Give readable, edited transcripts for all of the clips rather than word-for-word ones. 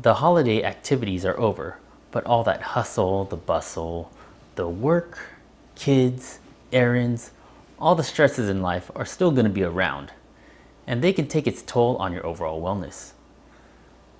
The holiday activities are over, but all that hustle, the bustle, the work, kids, errands, all the stresses in life are still going to be around, and they can take its toll on your overall wellness.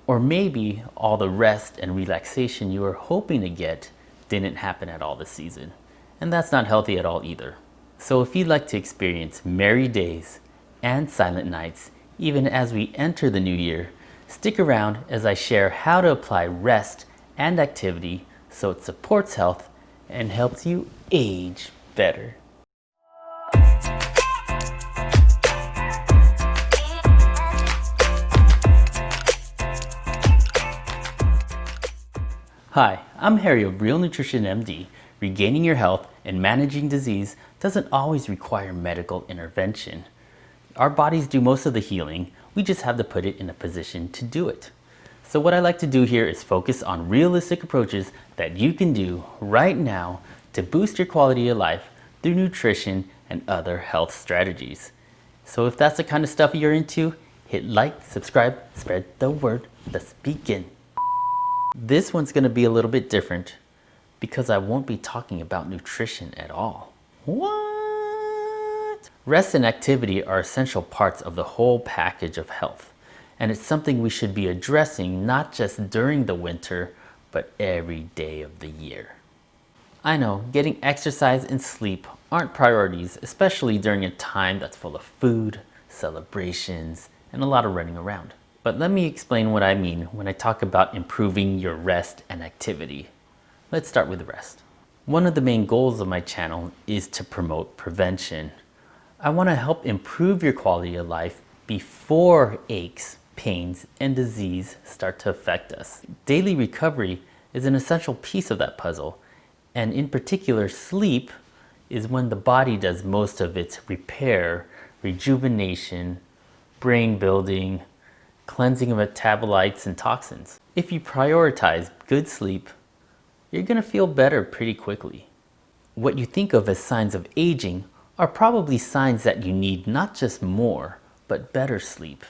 Or maybe all the rest and relaxation you were hoping to get didn't happen at all this season, and that's not healthy at all either. So if you'd like to experience merry days and silent nights even as we enter the new year, stick around as I share how to apply rest and activity so it supports health and helps you age better. Hi, I'm Harry of RealNutritionMD. Regaining your health and managing disease doesn't always require medical intervention. Our bodies do most of the healing, we just have to put it in a position to do it. So what I like to do here is focus on realistic approaches that you can do right now to boost your quality of life through nutrition and other health strategies. So if that's the kind of stuff you're into, hit like, subscribe, spread the word. Let's begin. This one's going to be a little bit different because I won't be talking about nutrition at all. What? Rest and activity are essential parts of the whole package of health, and it's something we should be addressing not just during the winter, but every day of the year. I know getting exercise and sleep aren't priorities, especially during a time that's full of food, celebrations, and a lot of running around. But let me explain what I mean when I talk about improving your rest and activity. Let's start with rest. One of the main goals of my channel is to promote prevention. I want to help improve your quality of life before aches, pains, and disease start to affect us. Daily recovery is an essential piece of that puzzle, and in particular, sleep is when the body does most of its repair, rejuvenation, brain building, cleansing of metabolites and toxins. If you prioritize good sleep, you're going to feel better pretty quickly. What you think of as signs of aging are probably signs that you need not just more, but better sleep.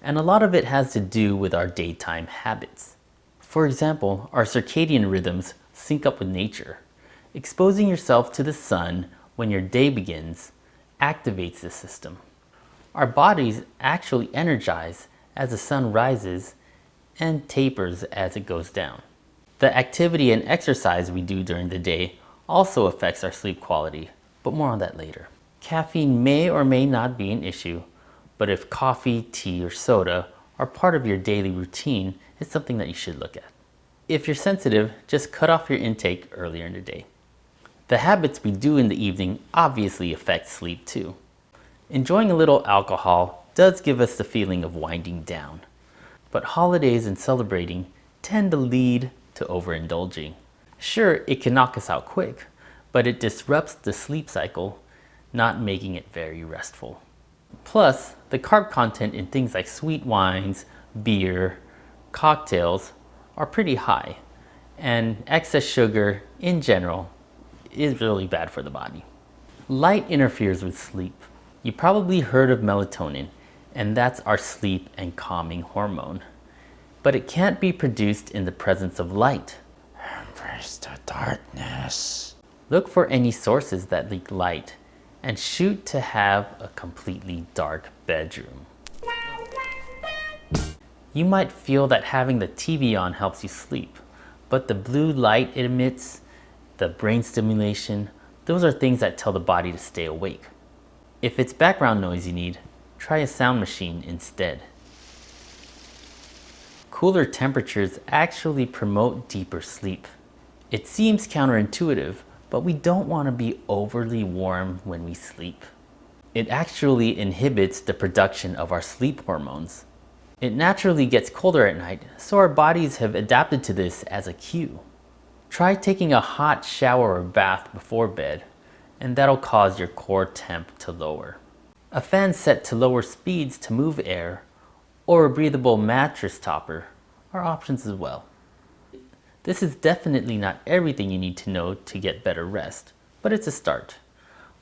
And a lot of it has to do with our daytime habits. For example, our circadian rhythms sync up with nature. Exposing yourself to the sun when your day begins activates the system. Our bodies actually energize as the sun rises and tapers as it goes down. The activity and exercise we do during the day also affects our sleep quality, but more on that later. Caffeine may or may not be an issue, but if coffee, tea, or soda are part of your daily routine, it's something that you should look at. If you're sensitive, just cut off your intake earlier in the day. The habits we do in the evening obviously affect sleep too. Enjoying a little alcohol does give us the feeling of winding down, but holidays and celebrating tend to lead to overindulging. Sure, it can knock us out quick, but it disrupts the sleep cycle, not making it very restful. Plus, the carb content in things like sweet wines, beer, cocktails are pretty high, and excess sugar in general is really bad for the body. Light interferes with sleep. You probably heard of melatonin, and that's our sleep and calming hormone. But it can't be produced in the presence of light. Embrace the darkness. Look for any sources that leak light and shoot to have a completely dark bedroom. You might feel that having the TV on helps you sleep, but the blue light it emits, the brain stimulation, those are things that tell the body to stay awake. If it's background noise you need, try a sound machine instead. Cooler temperatures actually promote deeper sleep. It seems counterintuitive, but we don't want to be overly warm when we sleep. It actually inhibits the production of our sleep hormones. It naturally gets colder at night, so our bodies have adapted to this as a cue. Try taking a hot shower or bath before bed, and that'll cause your core temp to lower. A fan set to lower speeds to move air, or a breathable mattress topper are options as well. This is definitely not everything you need to know to get better rest, but it's a start.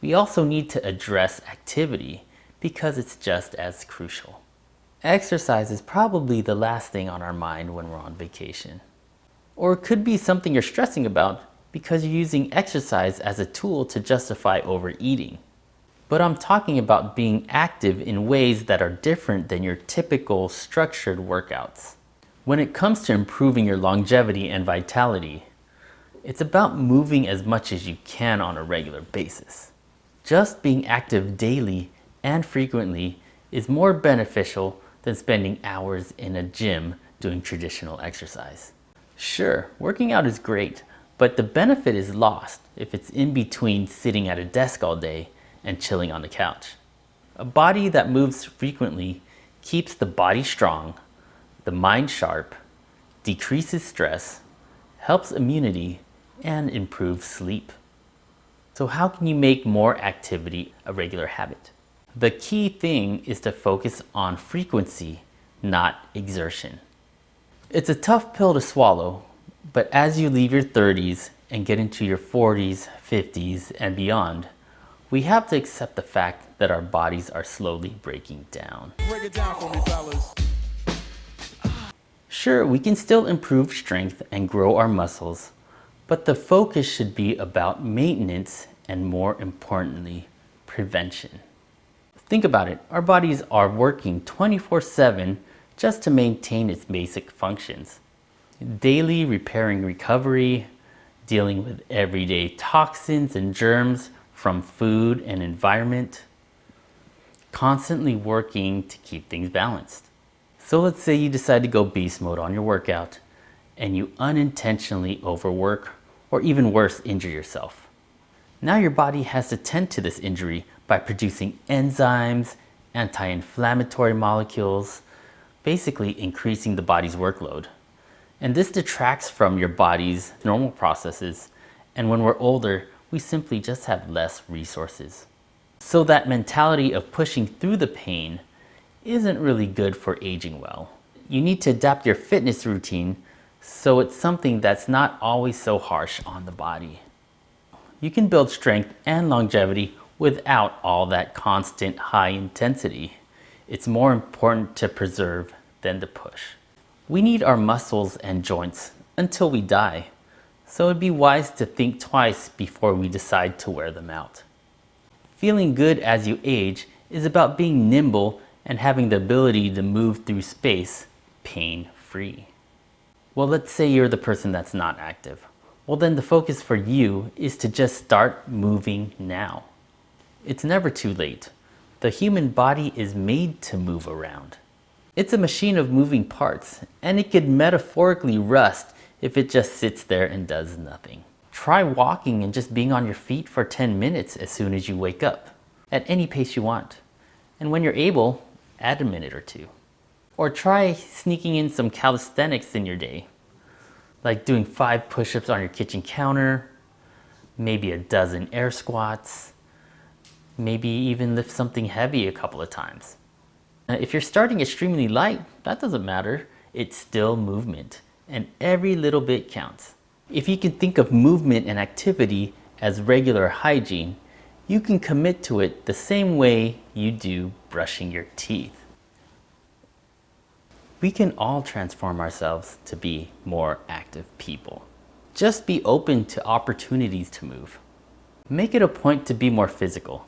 We also need to address activity because it's just as crucial. Exercise is probably the last thing on our mind when we're on vacation. Or it could be something you're stressing about because you're using exercise as a tool to justify overeating. But I'm talking about being active in ways that are different than your typical structured workouts. When it comes to improving your longevity and vitality, it's about moving as much as you can on a regular basis. Just being active daily and frequently is more beneficial than spending hours in a gym doing traditional exercise. Sure, working out is great, but the benefit is lost if it's in between sitting at a desk all day and chilling on the couch. A body that moves frequently keeps the body strong, the mind sharp, decreases stress, helps immunity, and improves sleep. So how can you make more activity a regular habit? The key thing is to focus on frequency, not exertion. It's a tough pill to swallow, but as you leave your 30s and get into your 40s, 50s, and beyond, we have to accept the fact that our bodies are slowly breaking down. Break it down for me, fellas. Sure, we can still improve strength and grow our muscles, but the focus should be about maintenance and, more importantly, prevention. Think about it, our bodies are working 24/7 just to maintain its basic functions. Daily repairing recovery, dealing with everyday toxins and germs from food and environment, constantly working to keep things balanced. So let's say you decide to go beast mode on your workout and you unintentionally overwork or even worse, injure yourself. Now your body has to tend to this injury by producing enzymes, anti-inflammatory molecules, basically increasing the body's workload. And this detracts from your body's normal processes, and when we're older, we simply just have less resources. So that mentality of pushing through the pain isn't really good for aging well. You need to adapt your fitness routine so it's something that's not always so harsh on the body. You can build strength and longevity without all that constant high intensity. It's more important to preserve than to push. We need our muscles and joints until we die, so it'd be wise to think twice before we decide to wear them out. Feeling good as you age is about being nimble and having the ability to move through space pain-free. Well, let's say you're the person that's not active. Well, then the focus for you is to just start moving now. It's never too late. The human body is made to move around. It's a machine of moving parts, and it could metaphorically rust if it just sits there and does nothing. Try walking and just being on your feet for 10 minutes as soon as you wake up, at any pace you want. And when you're able, add a minute or two. Or try sneaking in some calisthenics in your day, like doing 5 push-ups on your kitchen counter, maybe a dozen air squats, maybe even lift something heavy a couple of times. If you're starting extremely light, that doesn't matter. It's still movement, and every little bit counts. If you can think of movement and activity as regular hygiene, you can commit to it the same way you do brushing your teeth. We can all transform ourselves to be more active people. Just be open to opportunities to move. Make it a point to be more physical,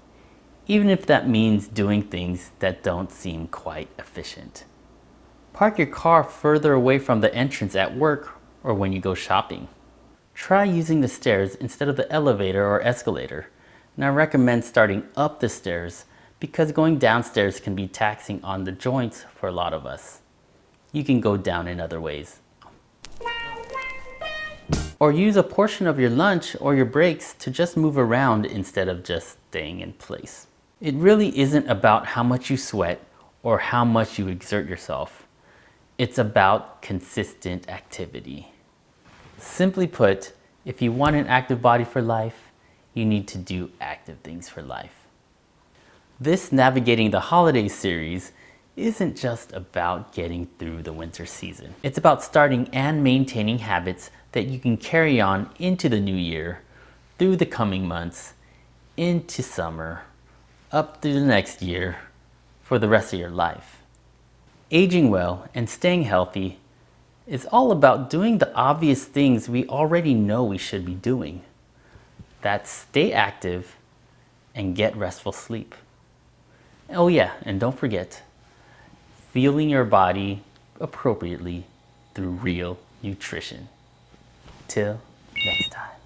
even if that means doing things that don't seem quite efficient. Park your car further away from the entrance at work or when you go shopping. Try using the stairs instead of the elevator or escalator. And I recommend starting up the stairs because going downstairs can be taxing on the joints for a lot of us. You can go down in other ways. Or use a portion of your lunch or your breaks to just move around instead of just staying in place. It really isn't about how much you sweat or how much you exert yourself. It's about consistent activity. Simply put, if you want an active body for life, you need to do active things for life. This Navigating the Holidays series isn't just about getting through the winter season. It's about starting and maintaining habits that you can carry on into the new year, through the coming months, into summer, up through the next year, for the rest of your life. Aging well and staying healthy is all about doing the obvious things we already know we should be doing. That's stay active and get restful sleep. Oh yeah, and don't forget, fueling your body appropriately through real nutrition. Till next time.